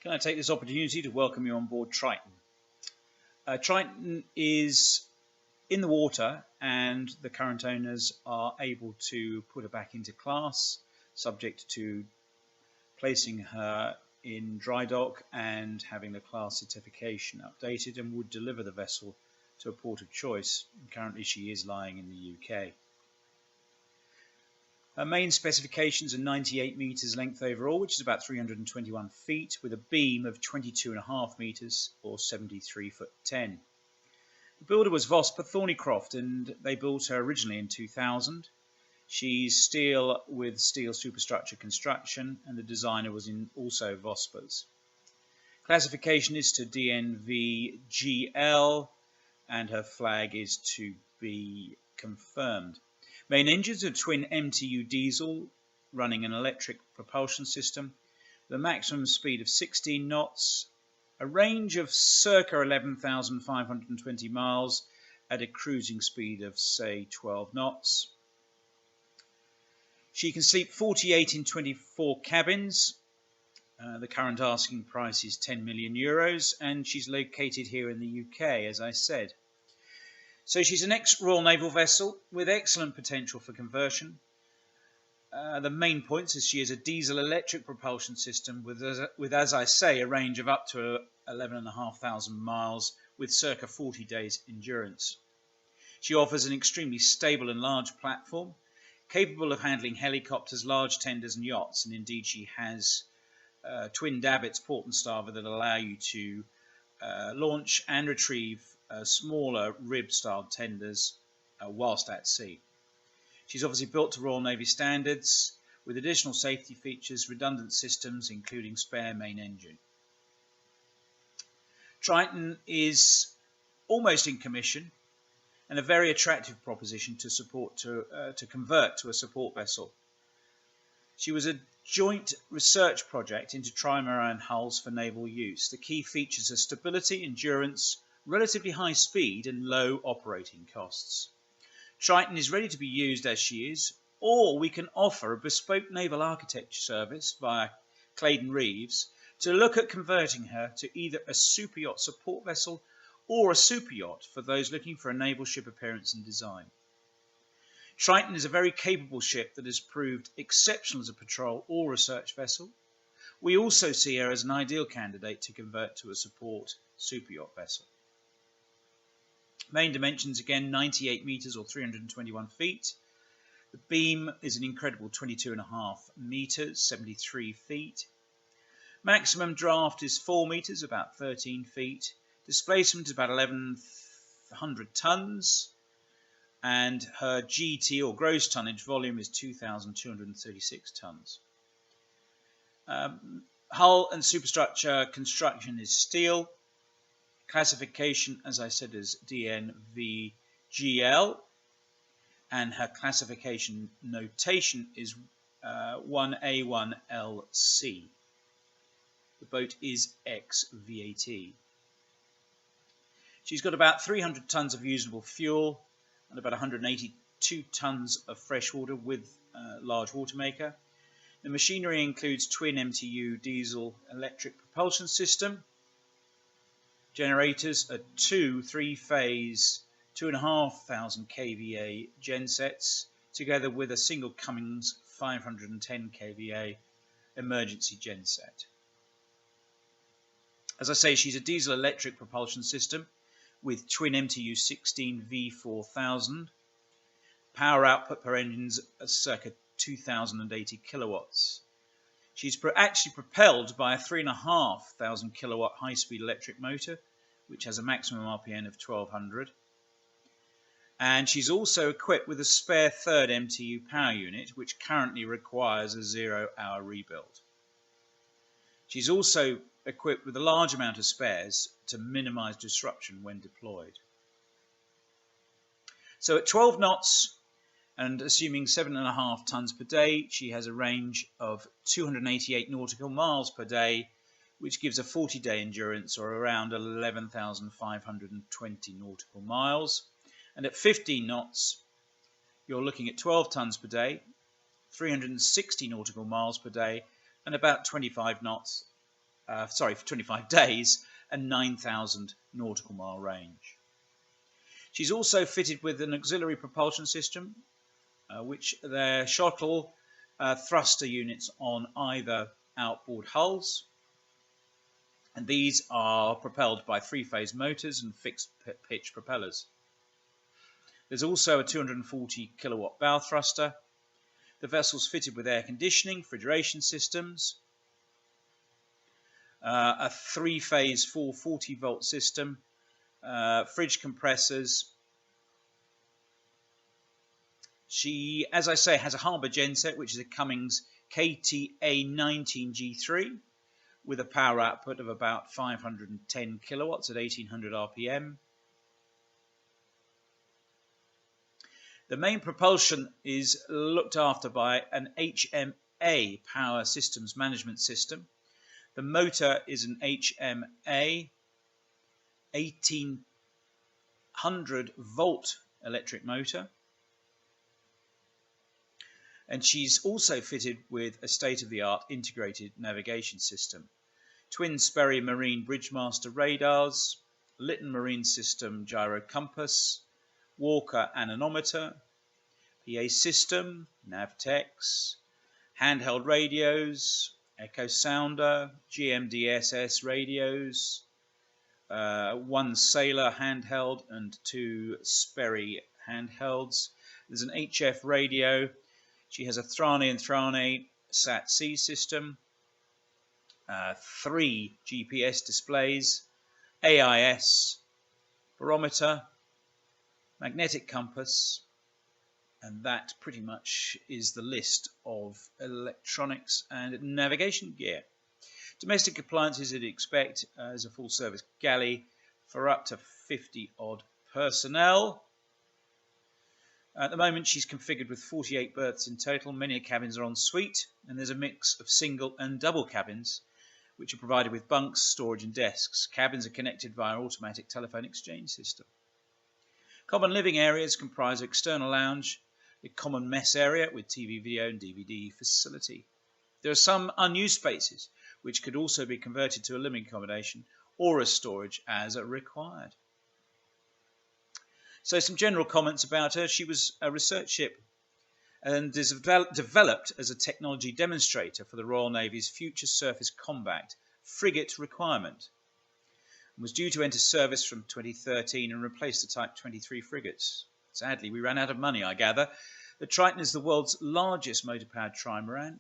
Can I take this opportunity to welcome you on board Triton? Triton is in the water and the current owners are able to put her back into class, subject to placing her in dry dock and having the class certification updated, and would deliver the vessel to a port of choice. Currently she is lying in the UK. Her main specifications are 98 metres length overall, which is about 321 feet, with a beam of 22.5 metres or 73 foot 10. The builder was Vosper Thornycroft, and they built her originally in 2000. She's steel with steel superstructure construction, and the designer was also Vosper's. Classification is to DNV-GL, and her flag is to be confirmed. Main engines are twin MTU diesel running an electric propulsion system with a maximum speed of 16 knots, a range of circa 11,520 miles at a cruising speed of say 12 knots. She can sleep 48 in 24 cabins. The current asking price is 10 million euros, and she's located here in the UK, as I said. So she's an ex-Royal Naval vessel with excellent potential for conversion. The main points is she is a diesel-electric propulsion system with, as I say, a range of up to 11,500 miles with circa 40 days endurance. She offers an extremely stable and large platform, capable of handling helicopters, large tenders and yachts, and indeed she has twin davits port and starboard that allow you to launch and retrieve smaller rib-style tenders whilst at sea. She's obviously built to Royal Navy standards with additional safety features, redundant systems, including spare main engine. Triton is almost in commission and a very attractive proposition to convert to a support vessel. She was a joint research project into trimaran hulls for naval use. The key features are stability, endurance, relatively high speed and low operating costs. Triton is ready to be used as she is, or we can offer a bespoke naval architecture service via Claydon Reeves to look at converting her to either a superyacht support vessel or a superyacht for those looking for a naval ship appearance and design. Triton is a very capable ship that has proved exceptional as a patrol or research vessel. We also see her as an ideal candidate to convert to a support superyacht vessel. Main dimensions again 98 metres or 321 feet. The beam is an incredible 22.5 metres, 73 feet. Maximum draft is 4 metres, about 13 feet. Displacement is about 1,100 tonnes. And her GT or gross tonnage volume is 2,236 tonnes. Hull and superstructure construction is steel. Classification, as I said, is DNV-GL, and her classification notation is 1A1LC. The boat is ex-VAT. She's got about 300 tonnes of usable fuel and about 182 tonnes of fresh water with large water maker. The machinery includes twin MTU diesel electric propulsion system, generators are 2 3-phase 2,500 kVA gensets, together with a single Cummins 510 kVA emergency genset. As I say, she's a diesel electric propulsion system with twin MTU 16 V4000. Power output per engines are circa 2,080 kilowatts. She's actually propelled by a 3,500 kilowatt high-speed electric motor, which has a maximum RPM of 1,200. And she's also equipped with a spare third MTU power unit, which currently requires a 0-hour rebuild. She's also equipped with a large amount of spares to minimize disruption when deployed. So at 12 knots and assuming 7.5 tons per day, she has a range of 288 nautical miles per day, which gives a 40-day endurance or around 11,520 nautical miles. And at 15 knots, you're looking at 12 tons per day, 360 nautical miles per day, and about 25 knots for 25 days and 9,000 nautical mile range. She's also fitted with an auxiliary propulsion system, which their shuttle thruster units on either outboard hulls, and these are propelled by three-phase motors and fixed pitch propellers. There's also a 240 kilowatt bow thruster. The vessel's fitted with air conditioning, refrigeration systems, a three-phase 440 volt system, fridge compressors. She, as I say, has a harbour genset, which is a Cummins KTA19G3 with a power output of about 510 kilowatts at 1800 RPM. The main propulsion is looked after by an HMA power systems management system. The motor is an HMA 1800 volt electric motor. And she's also fitted with a state-of-the-art integrated navigation system. Twin Sperry Marine Bridgemaster radars, Lytton Marine System gyro compass, Walker anemometer, PA system, Navtex, handheld radios, echo sounder, GMDSS radios, one Sailor handheld and two Sperry handhelds. There's an HF radio. She has a Thrane and Thrane SAT-C system, 3 GPS displays, AIS, barometer, magnetic compass, and that pretty much is the list of electronics and navigation gear. Domestic appliances you'd expect as a full service galley for up to 50 odd personnel. At the moment she's configured with 48 berths in total. Many cabins are en suite, and there's a mix of single and double cabins which are provided with bunks, storage and desks. Cabins are connected via automatic telephone exchange system. Common living areas comprise external lounge, a common mess area with TV, video and DVD facility. There are some unused spaces which could also be converted to a living accommodation or as storage as required. So some general comments about her. She was a research ship and is developed as a technology demonstrator for the Royal Navy's Future Surface Combat frigate requirement, and was due to enter service from 2013 and replace the Type 23 frigates. Sadly, we ran out of money, I gather. The Triton is the world's largest motor-powered trimaran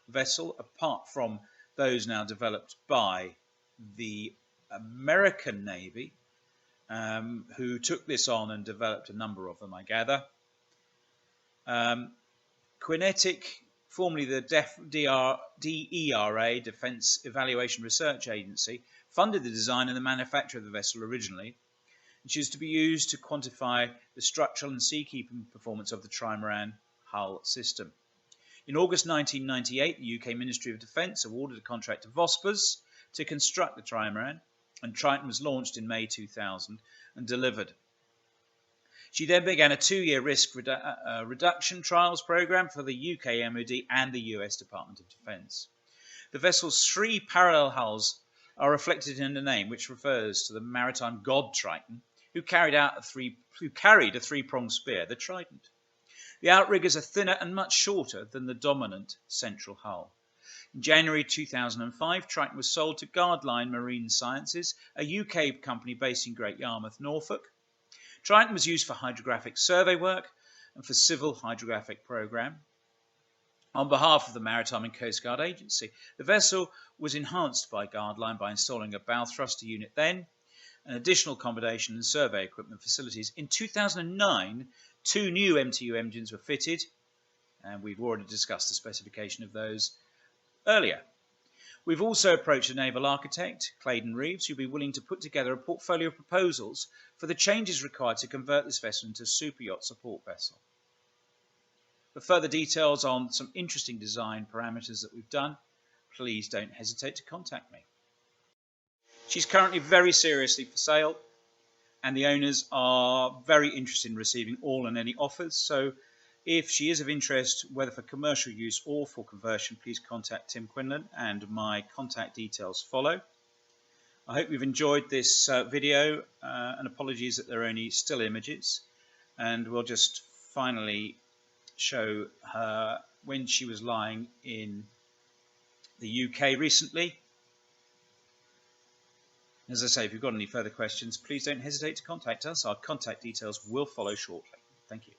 vessel, apart from those now developed by the American Navy, who took this on and developed a number of them, I gather. Quinetic, formerly the DERA, Defence Evaluation Research Agency, funded the design and the manufacture of the vessel originally, which is to be used to quantify the structural and seakeeping performance of the trimaran hull system. In August 1998, the UK Ministry of Defence awarded a contract to Vosper to construct the trimaran, and Triton was launched in May 2000 and delivered. She then began a 2-year risk reduction trials program for the UK MOD and the US Department of Defence. The vessel's 3 parallel hulls are reflected in the name, which refers to the maritime god Triton, who carried a 3-pronged spear, the trident. The outriggers are thinner and much shorter than the dominant central hull. In January 2005, Triton was sold to Guardline Marine Sciences, a UK company based in Great Yarmouth, Norfolk. Triton was used for hydrographic survey work and for civil hydrographic programme. On behalf of the Maritime and Coast Guard Agency, the vessel was enhanced by Guardline by installing a bow thruster unit then, and additional accommodation and survey equipment facilities. In 2009, 2 new MTU engines were fitted, and we've already discussed the specification of those earlier. We've also approached a naval architect, Claydon Reeves, who'll be willing to put together a portfolio of proposals for the changes required to convert this vessel into a superyacht support vessel. For further details on some interesting design parameters that we've done, please don't hesitate to contact me. She's currently very seriously for sale, and the owners are very interested in receiving all and any offers, so If she is of interest, whether for commercial use or for conversion, please contact Tim Quinlan, and my contact details follow. I hope you've enjoyed this video, and apologies that there are only still images. And we'll just finally show her when she was lying in the UK recently. As I say, if you've got any further questions, please don't hesitate to contact us. Our contact details will follow shortly. Thank you.